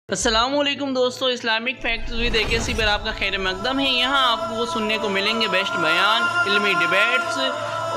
अस्सलामुअलैकुम दोस्तों, Islamic facts with AKC पर आपका खैर मकदम है। यहाँ आपको सुनने को मिलेंगे बेस्ट बयान, इल्मी डिबेट्स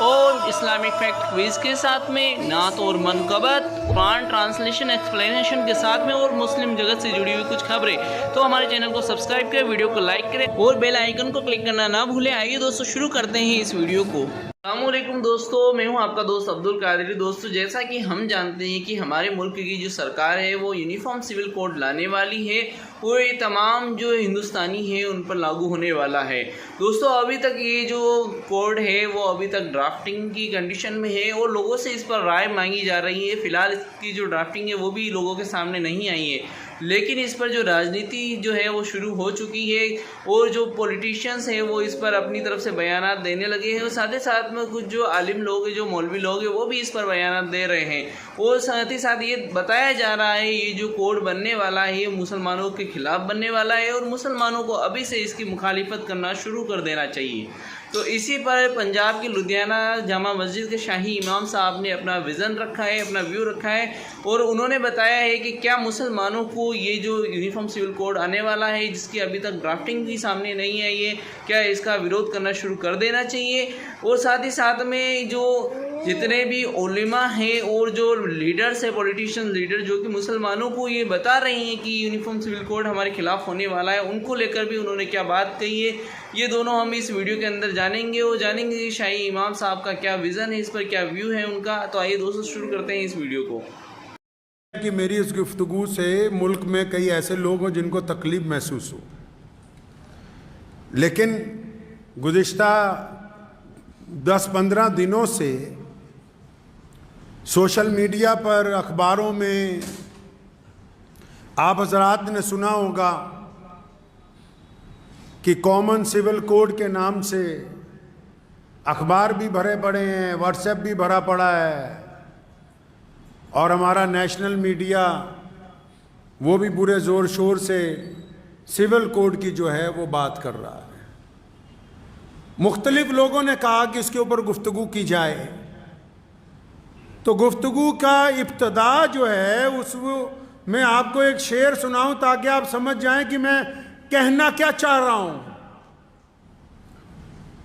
और इस्लामिक फैक्ट क्विज के साथ में नात और मनकबत, कुरान ट्रांसलेशन एक्सप्लेनेशन के साथ में और मुस्लिम जगत से जुड़ी हुई कुछ खबरें। तो हमारे चैनल को सब्सक्राइब करें, वीडियो को लाइक करें और बेल आइकन को क्लिक करना ना भूलें। आइए दोस्तों शुरू करते हैं इस वीडियो को। अस्सलामुअलैकुम दोस्तों, मैं हूं आपका दोस्त अब्दुल कादरी। दोस्तों, जैसा कि हम जानते हैं कि हमारे मुल्क की जो सरकार है वो यूनिफॉर्म सिविल कोड लाने वाली है और ये तमाम जो हिंदुस्तानी है उन पर लागू होने वाला है। दोस्तों, अभी तक ये जो कोड है वो अभी तक ड्राफ्टिंग की कंडीशन में है और लोगों से इस पर राय मांगी जा रही है। फ़िलहाल इसकी जो ड्राफ्टिंग है वो भी लोगों के सामने नहीं आई है, लेकिन इस पर जो राजनीति जो है वो शुरू हो चुकी है और जो पॉलिटिशियंस हैं वो इस पर अपनी तरफ से बयानात देने लगे हैं और साथ ही साथ में कुछ जो आलिम लोग हैं, जो मौलवी लोग हैं, वो भी इस पर बयानात दे रहे हैं। और साथ ही साथ ये बताया जा रहा है ये जो कोड बनने वाला है ये मुसलमानों के खिलाफ बनने वाला है और मुसलमानों को अभी से इसकी मुखालिफत करना शुरू कर देना चाहिए। तो इसी पर पंजाब की लुधियाना जामा मस्जिद के शाही इमाम साहब ने अपना विज़न रखा है, अपना व्यू रखा है और उन्होंने बताया है कि क्या मुसलमानों को ये जो यूनिफॉर्म सिविल कोड आने वाला है जिसकी अभी तक ड्राफ्टिंग भी सामने नहीं आई है, क्या इसका विरोध करना शुरू कर देना चाहिए। और साथ ही साथ में जो जितने भी उलेमा हैं और जो लीडर्स हैं, पॉलिटिशियन लीडर जो कि मुसलमानों को ये बता रहे हैं कि यूनिफॉर्म सिविल कोड हमारे खिलाफ होने वाला है, उनको लेकर भी उन्होंने क्या बात कही है ये दोनों हम इस वीडियो के अंदर जानेंगे और जानेंगे कि शाही इमाम साहब का क्या विज़न है, इस पर क्या व्यू है उनका। तो आइए दोस्तों शुरू करते हैं इस वीडियो को। कि मेरी इस गुफ्तगू से मुल्क में कई ऐसे लोग हों जिनको तकलीफ महसूस हो, लेकिन गुज़िश्ता 10-15 दिनों से सोशल मीडिया पर, अखबारों में आप हज़रात ने सुना होगा कि कॉमन सिविल कोड के नाम से अखबार भी भरे पड़े हैं, व्हाट्सएप भी भरा पड़ा है और हमारा नेशनल मीडिया वो भी पूरे ज़ोर शोर से सिविल कोड की जो है वो बात कर रहा है। मुख्तलिफ लोगों ने कहा कि इसके ऊपर गुफ्तगू की जाए, तो गुफ्तगू का इब्तदा जो है उस मैं आपको एक शेर सुनाऊं ताकि आप समझ जाएं कि मैं कहना क्या चाह रहा हूं।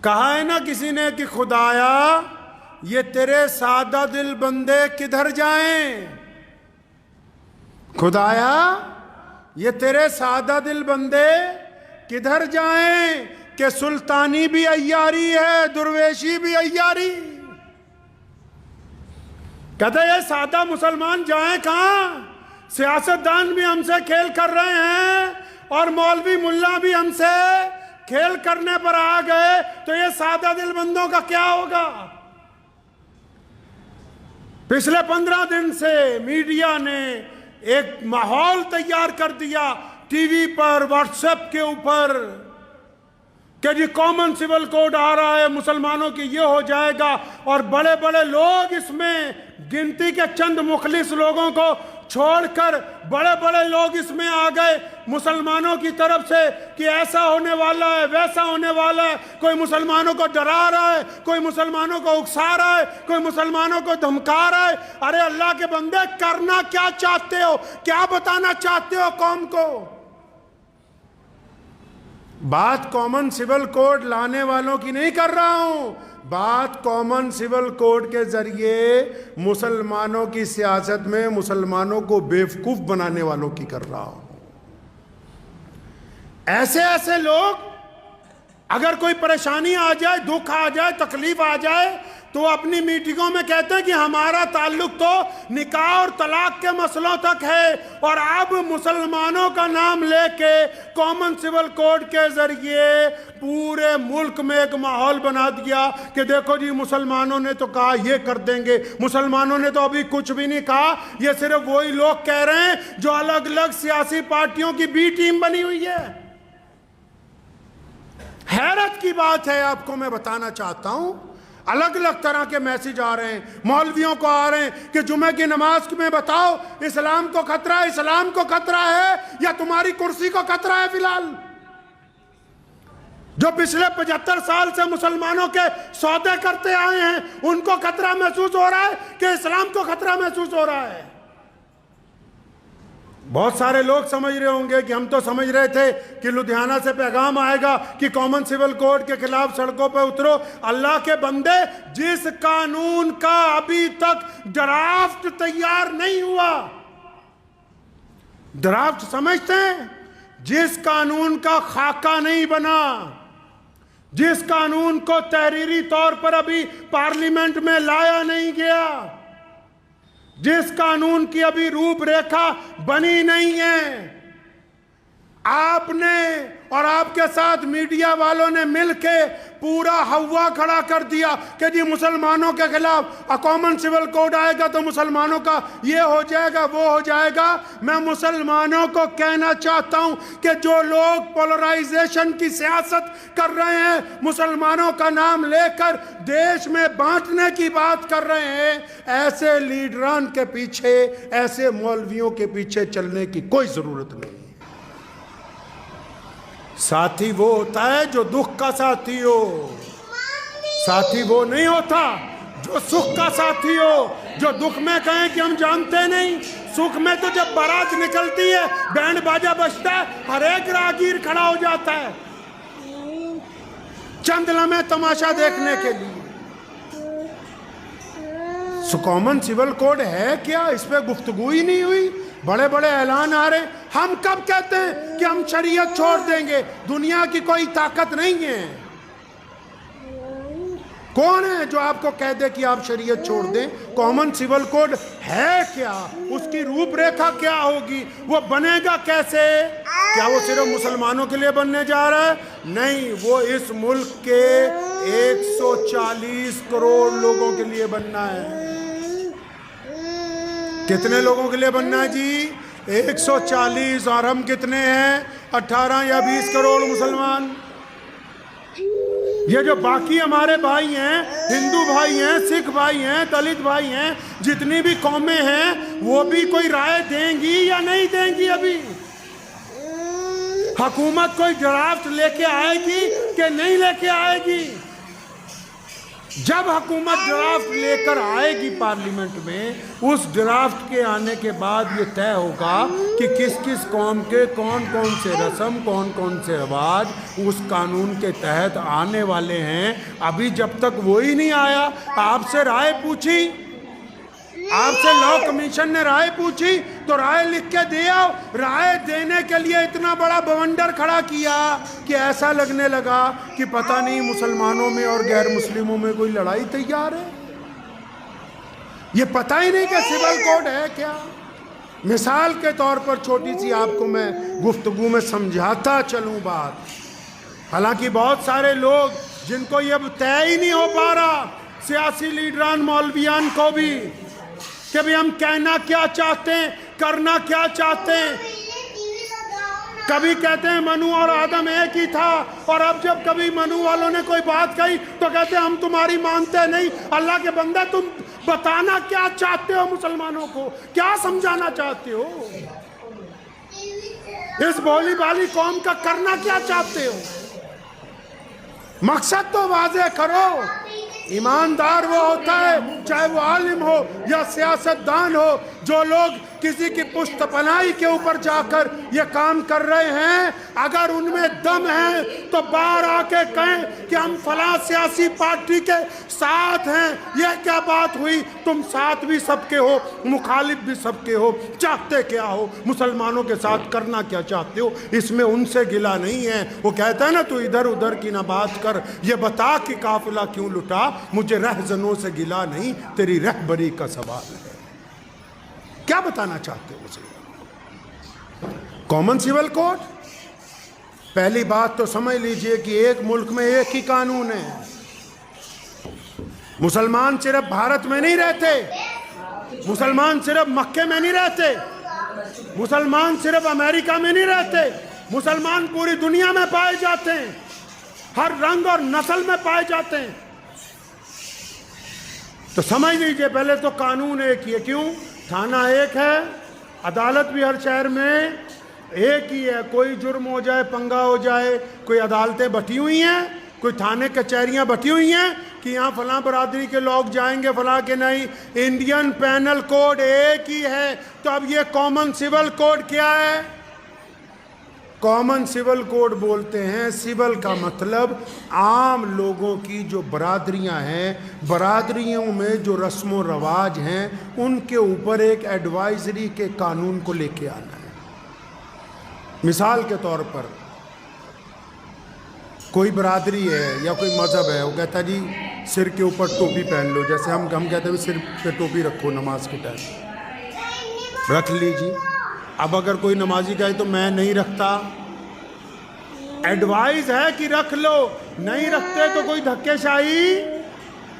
कहा है ना किसी ने कि खुदाया ये तेरे सादा दिल बंदे किधर जाएं, खुदाया ये तेरे सादा दिल बंदे किधर जाएं कि सुल्तानी भी अय्यारी है, दुर्वेशी भी अय्यारी। कहते ये सादा मुसलमान जाएं कहां, सियासतदान भी हमसे खेल कर रहे हैं और मौलवी मुल्ला भी हमसे खेल करने पर आ गए, तो ये सादा दिल बंदों का क्या होगा। पिछले 15 दिन से मीडिया ने एक माहौल तैयार कर दिया टीवी पर, व्हाट्सएप के ऊपर कि जी कॉमन सिविल कोड आ रहा है, मुसलमानों की ये हो जाएगा। और बड़े बड़े लोग इसमें, गिनती के चंद मुखलिस लोगों को छोड़कर बड़े बड़े लोग इसमें आ गए मुसलमानों की तरफ से कि ऐसा होने वाला है, वैसा होने वाला है। कोई मुसलमानों को डरा रहा है, कोई मुसलमानों को उकसा रहा है, कोई मुसलमानों को धमका रहा है। अरे अल्लाह के बंदे, करना क्या चाहते हो, क्या बताना चाहते हो कौम को। बात कॉमन सिविल कोड लाने वालों की नहीं कर रहा हूं, बात कॉमन सिविल कोड के जरिए मुसलमानों की सियासत में मुसलमानों को बेवकूफ बनाने वालों की कर रहा हूं। ऐसे ऐसे लोग, अगर कोई परेशानी आ जाए, दुख आ जाए, तकलीफ आ जाए, तो अपनी मीटिंगों में कहते हैं कि हमारा ताल्लुक तो निकाह और तलाक के मसलों तक है। और अब मुसलमानों का नाम लेके कॉमन सिविल कोड के जरिए पूरे मुल्क में एक माहौल बना दिया कि देखो जी मुसलमानों ने तो कहा ये कर देंगे, मुसलमानों ने तो अभी कुछ भी नहीं कहा। ये सिर्फ वही लोग कह रहे हैं जो अलग अलग सियासी पार्टियों की बी टीम बनी हुई है। हैरत की बात है, आपको मैं बताना चाहता हूं, अलग अलग तरह के मैसेज आ रहे हैं, मौलवियों को आ रहे हैं कि जुमे की नमाज में बताओ इस्लाम को खतरा है, इस्लाम को खतरा है या तुम्हारी कुर्सी को खतरा है। फिलहाल जो पिछले 75 साल से मुसलमानों के सौदे करते आए हैं उनको खतरा महसूस हो रहा है कि इस्लाम को खतरा महसूस हो रहा है। बहुत सारे लोग समझ रहे होंगे कि हम तो समझ रहे थे कि लुधियाना से पैगाम आएगा कि कॉमन सिविल कोड के खिलाफ सड़कों पर उतरो। अल्लाह के बंदे, जिस कानून का अभी तक ड्राफ्ट तैयार नहीं हुआ, ड्राफ्ट समझते हैं, जिस कानून का खाका नहीं बना, जिस कानून को तहरीरी तौर पर अभी पार्लियामेंट में लाया नहीं गया, जिस कानून की अभी रूपरेखा बनी नहीं है, आपने और आपके साथ मीडिया वालों ने मिलके पूरा हवा खड़ा कर दिया कि जी मुसलमानों के खिलाफ कॉमन सिविल कोड आएगा तो मुसलमानों का ये हो जाएगा, वो हो जाएगा। मैं मुसलमानों को कहना चाहता हूं कि जो लोग पोलराइजेशन की सियासत कर रहे हैं, मुसलमानों का नाम लेकर देश में बांटने की बात कर रहे हैं, ऐसे लीडरान के पीछे, ऐसे मौलवियों के पीछे चलने की कोई जरूरत नहीं। साथी वो होता है जो दुख का साथी हो, साथी वो नहीं होता जो सुख का साथी हो, जो दुख में कहें कि हम जानते नहीं, सुख में तो जब बारात निकलती है, बैंड बाजा बजता है, हर एक राहगीर खड़ा हो जाता है चंद लम्हे तमाशा देखने के लिए। कॉमन सिविल कोड है क्या, इस पे गुफ्तगू ही नहीं हुई, बड़े बड़े ऐलान आ रहे। हम कब कहते हैं कि हम शरीयत छोड़ देंगे? दुनिया की कोई ताकत नहीं है। कौन है जो आपको कह दे कि आप शरीयत छोड़ दें? कॉमन सिविल कोड है क्या, उसकी रूपरेखा क्या होगी, वो बनेगा कैसे? क्या वो सिर्फ मुसलमानों के लिए बनने जा रहा है? नहीं, वो इस मुल्क के 140 करोड़ लोगों के लिए बनना है। कितने लोगों के लिए बनना है जी? 140। और हम कितने हैं? 18 या 20 करोड़ मुसलमान। ये जो बाकी हमारे भाई हैं, हिंदू भाई हैं, सिख भाई हैं, दलित भाई हैं, जितनी भी कौमें हैं, वो भी कोई राय देंगी या नहीं देंगी? अभी हुकूमत कोई ड्राफ्ट लेके आएगी कि नहीं लेके आएगी? जब हुकूमत ड्राफ्ट लेकर आएगी पार्लियामेंट में, उस ड्राफ्ट के आने के बाद ये तय होगा कि किस किस कौम के कौन कौन से रस्म, कौन कौन से रिवाज उस कानून के तहत आने वाले हैं। अभी जब तक वो ही नहीं आया, आपसे राय पूछी, आपसे लॉ कमीशन ने राय पूछी तो राय लिख के दिया। राय देने के लिए इतना बड़ा बवंडर खड़ा किया कि ऐसा लगने लगा कि पता नहीं मुसलमानों में और गैर मुस्लिमों में कोई लड़ाई तैयार है। ये पता ही नहीं कि सिविल कोड है क्या। मिसाल के तौर पर छोटी सी आपको मैं गुफ्तगू में समझाता चलूं बात। हालांकि बहुत सारे लोग जिनको ये तय ही नहीं हो पा रहा, सियासी लीडरान मौलवियान को भी, कि भाई हम कहना क्या चाहते हैं, करना क्या चाहते हैं। कभी कहते हैं मनु और आदम एक ही था, और अब जब कभी मनु वालों ने कोई बात कही तो कहते हैं हम तुम्हारी मानते नहीं। अल्लाह के बंदे, तुम बताना क्या चाहते हो मुसलमानों को, क्या समझाना चाहते हो? इस भोली भाली कौम का करना क्या चाहते हो? मकसद तो वाज़ेह करो। ईमानदार वो होता है, चाहे वो आलिम हो या सियासतदान हो, जो लोग किसी की पुश्तपनाही के ऊपर जाकर ये काम कर रहे हैं, अगर उनमें दम है तो बाहर आके कहें कि हम फलां सियासी पार्टी के साथ हैं। यह क्या बात हुई? तुम साथ भी सबके हो, मुखालिफ भी सबके हो, चाहते क्या हो, मुसलमानों के साथ करना क्या चाहते हो, इसमें उनसे गिला नहीं है। वो कहता है ना, तू इधर उधर की ना बात कर, ये बता कि काफिला क्यों लुटा, मुझे रहजनों से गिला नहीं, तेरी रहबरी का सवाल है। क्या बताना चाहते हो मुझे? कॉमन सिविल कोड, पहली बात तो समझ लीजिए कि एक मुल्क में एक ही कानून है। मुसलमान सिर्फ भारत में नहीं रहते, मुसलमान सिर्फ मक्के में नहीं रहते, मुसलमान सिर्फ अमेरिका में नहीं रहते, मुसलमान पूरी दुनिया में पाए जाते हैं, हर रंग और नस्ल में पाए जाते हैं। तो समझ लीजिए पहले तो कानून एक ही है। क्यों? थाना एक है, अदालत भी हर शहर में एक ही है। कोई जुर्म हो जाए, पंगा हो जाए, कोई अदालतें बटी हुई हैं, कोई थाने कचहरियां बटी हुई हैं कि यहाँ फलां बरादरी के लोग जाएंगे फलां के नहीं। इंडियन पैनल कोड एक ही है, तो अब ये कॉमन सिविल कोड क्या है? कॉमन सिविल कोड बोलते हैं, सिविल का मतलब आम लोगों की जो बरादरियां हैं, बरादरियों में जो रस्म व रवाज हैं, उनके ऊपर एक एडवाइजरी के कानून को लेके आना है। मिसाल के तौर पर कोई बरादरी है या कोई मज़हब है, वो कहता है जी सिर के ऊपर टोपी पहन लो, जैसे हम कहते हैं सिर पे टोपी रखो नमाज के टाइम, रख लीजिए। अब अगर कोई नमाजी कहे तो मैं नहीं रखता, एडवाइस है कि रख लो, नहीं रखते तो कोई धक्केशाही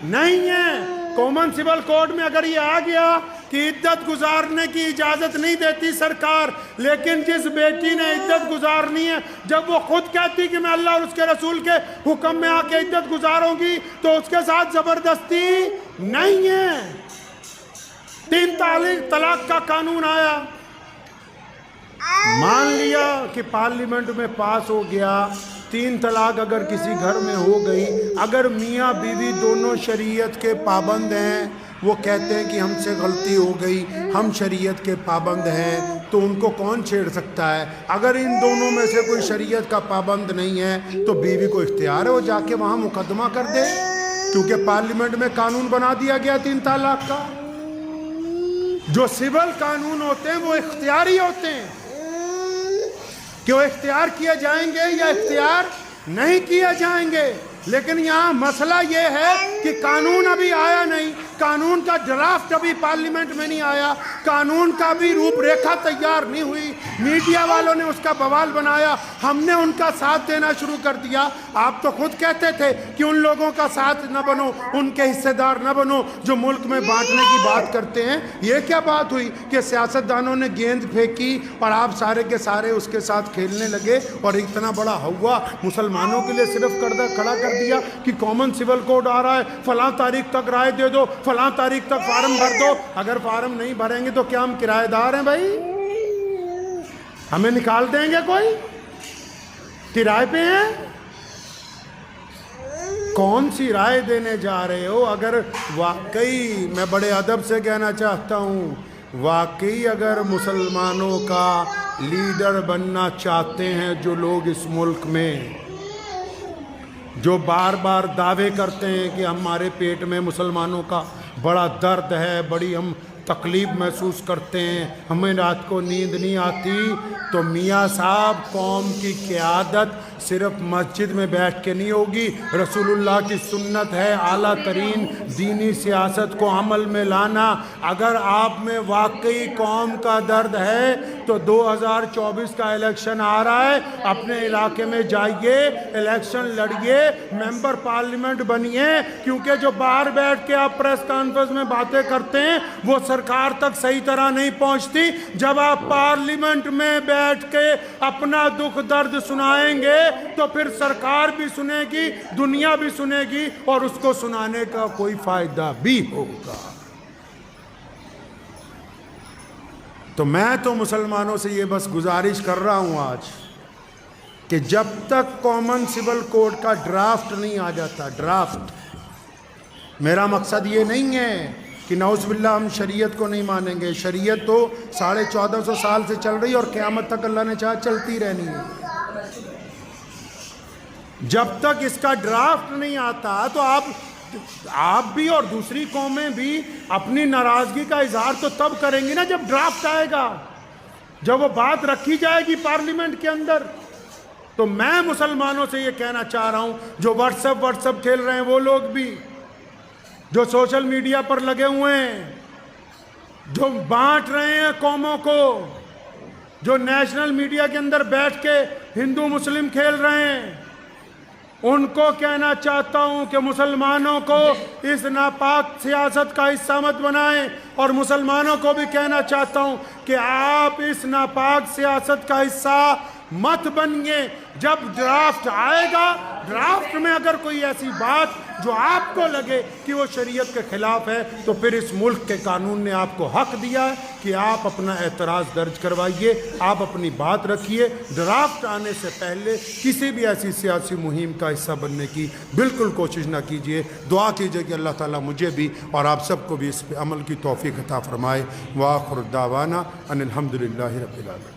नहीं है। कॉमन सिविल कोड में अगर ये आ गया कि इद्दत गुजारने की इजाज़त नहीं देती सरकार, लेकिन जिस बेटी ने इद्दत गुजारनी है, जब वो खुद कहती कि मैं अल्लाह और उसके रसूल के हुक्म में आके इद्दत गुजारूंगी, तो उसके साथ ज़बरदस्ती नहीं है। 3 तलाक का कानून आया, मान लिया कि पार्लियामेंट में पास हो गया, 3 तलाक अगर किसी घर में हो गई, अगर मियाँ बीवी दोनों शरीयत के पाबंद हैं, वो कहते हैं कि हमसे गलती हो गई, हम शरीयत के पाबंद हैं, तो उनको कौन छेड़ सकता है? अगर इन दोनों में से कोई शरीयत का पाबंद नहीं है, तो बीवी को इख्तियार है वो जाके वहाँ मुकदमा कर दे, क्योंकि पार्लियामेंट में कानून बना दिया गया 3 तलाक का। जो सिविल कानून होते हैं वो इख्तियारी होते हैं, कि वो इख्तियार किए जाएंगे या इख्तियार नहीं किए जाएंगे। लेकिन यहाँ मसला ये है कि कानून अभी आया नहीं, कानून का ड्राफ्ट अभी पार्लियामेंट में नहीं आया, कानून का भी रूपरेखा तैयार नहीं हुई, मीडिया वालों ने उसका बवाल बनाया, हमने उनका साथ देना शुरू कर दिया। आप तो खुद कहते थे कि उन लोगों का साथ न बनो, उनके हिस्सेदार न बनो जो मुल्क में बांटने की बात करते हैं। ये क्या बात हुई कि सियासतदानों ने गेंद फेंकी और आप सारे के सारे उसके साथ खेलने लगे, और इतना बड़ा हुआ मुसलमानों के लिए सिर्फ खड़ा कर दिया कि कॉमन सिविल कोड आ रहा है, फलां तारीख तक राय दे दो, फलां तारीख तक फार्म भर दो। अगर फार्म नहीं भरेंगे तो क्या हम किराएदार हैं भाई? हमें निकाल देंगे कोई? किराए पे हैं? कौन सी राय देने जा रहे हो? अगर वाकई, मैं बड़े अदब से कहना चाहता हूँ, वाकई अगर मुसलमानों का लीडर बनना चाहते हैं जो लोग इस मुल्क में, जो बार बार दावे करते हैं कि हमारे पेट में मुसलमानों का बड़ा दर्द है, बड़ी हम तकलीफ़ महसूस करते हैं, हमें रात को नींद नहीं आती, तो मियाँ साहब कौम की क़यादत सिर्फ मस्जिद में बैठ के नहीं होगी। रसूलुल्लाह की सुन्नत है आला तरीन दीनी सियासत को अमल में लाना। अगर आप में वाकई कौम का दर्द है तो 2024 का इलेक्शन आ रहा है, अपने इलाके में जाइए, इलेक्शन लड़िए, मेंबर पार्लियामेंट बनिए, क्योंकि जो बाहर बैठ के आप प्रेस कॉन्फ्रेंस में बातें करते हैं वो सरकार तक सही तरह नहीं पहुंचती। जब आप पार्लियामेंट में बैठ के अपना दुख दर्द सुनाएंगे तो फिर सरकार भी सुनेगी, दुनिया भी सुनेगी, और उसको सुनाने का कोई फायदा भी होगा। तो मैं तो मुसलमानों से ये बस गुजारिश कर रहा हूं आज कि जब तक कॉमन सिविल कोड का ड्राफ्ट नहीं आ जाता, ड्राफ्ट, मेरा मकसद ये नहीं है कि नौज़ुबिल्लाह हम शरीयत को नहीं मानेंगे। शरीयत तो 1450 साल से चल रही है और क़यामत तक अल्लाह ने चाहा चलती रहनी है। जब तक इसका ड्राफ्ट नहीं आता तो आप भी और दूसरी कौमें भी अपनी नाराज़गी का इजहार तो तब करेंगी ना जब ड्राफ्ट आएगा, जब वो बात रखी जाएगी पार्लियामेंट के अंदर। तो मैं मुसलमानों से ये कहना चाह रहा हूँ, जो व्हाट्सएप खेल रहे हैं वो लोग भी, जो सोशल मीडिया पर लगे हुए हैं, जो बांट रहे हैं कौमों को, जो नेशनल मीडिया के अंदर बैठ के हिंदू मुस्लिम खेल रहे हैं, उनको कहना चाहता हूं कि मुसलमानों को इस नापाक सियासत का हिस्सा मत बनाएं। और मुसलमानों को भी कहना चाहता हूं कि आप इस नापाक सियासत का हिस्सा मत बनिए। जब ड्राफ्ट आएगा, ड्राफ्ट में अगर कोई ऐसी बात जो आपको लगे कि वो शरीयत के खिलाफ है, तो फिर इस मुल्क के कानून ने आपको हक दिया है कि आप अपना एतराज़ दर्ज करवाइए, आप अपनी बात रखिए। ड्राफ्ट आने से पहले किसी भी ऐसी सियासी मुहिम का हिस्सा बनने की बिल्कुल कोशिश ना कीजिए। दुआ कीजिए कि अल्लाह ताला मुझे भी और आप सबको भी इस पे अमल की तौफीक अता फरमाए। व आखिर दावाना अनिल हम्दुलिल्लाहि रब्बिल आलमीन।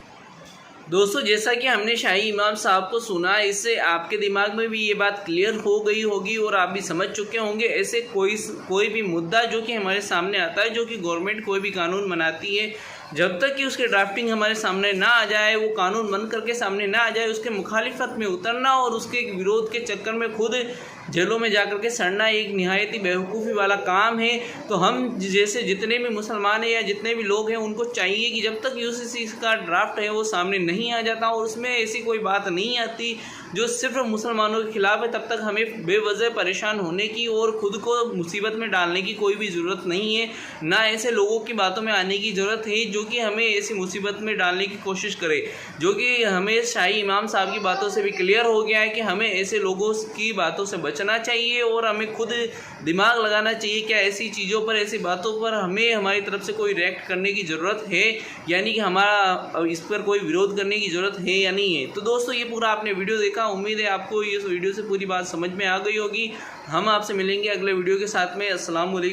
दोस्तों, जैसा कि हमने शाही इमाम साहब को सुना, इससे आपके दिमाग में भी ये बात क्लियर हो गई होगी और आप भी समझ चुके होंगे। ऐसे कोई भी मुद्दा जो कि हमारे सामने आता है, जो कि गवर्नमेंट कोई भी कानून बनाती है, जब तक कि उसकी ड्राफ्टिंग हमारे सामने ना आ जाए, वो कानून बन करके सामने ना आ जाए, उसके मुखालिफत में उतरना और उसके विरोध के चक्कर में खुद जेलों में जाकर के सड़ना एक निहायत ही बेवकूफ़ी वाला काम है। तो हम जैसे जितने भी मुसलमान हैं या जितने भी लोग हैं, उनको चाहिए कि जब तक यूसीसी का ड्राफ्ट है वो सामने नहीं आ जाता और उसमें ऐसी कोई बात नहीं आती जो सिर्फ मुसलमानों के खिलाफ है, तब तक हमें बेवजह परेशान होने की और ख़ुद को मुसीबत में डालने की कोई भी ज़रूरत नहीं है। ना ऐसे लोगों की बातों में आने की ज़रूरत है जो कि हमें ऐसी मुसीबत में डालने की कोशिश करे, जो कि हमें शाही इमाम साहब की बातों से भी क्लियर हो गया है कि हमें ऐसे लोगों की बातों से बचना चाहिए और हमें खुद दिमाग लगाना चाहिए क्या ऐसी चीज़ों पर, ऐसी बातों पर हमें हमारी तरफ से कोई रिएक्ट करने की ज़रूरत है, यानी कि हमारा इस पर कोई विरोध करने की ज़रूरत है या नहीं है। तो दोस्तों, ये पूरा आपने वीडियो देखा, उम्मीद है आपको इस वीडियो से पूरी बात समझ में आ गई होगी। हम आपसे मिलेंगे अगले वीडियो के साथ में। अस्सलाम वालेकुम।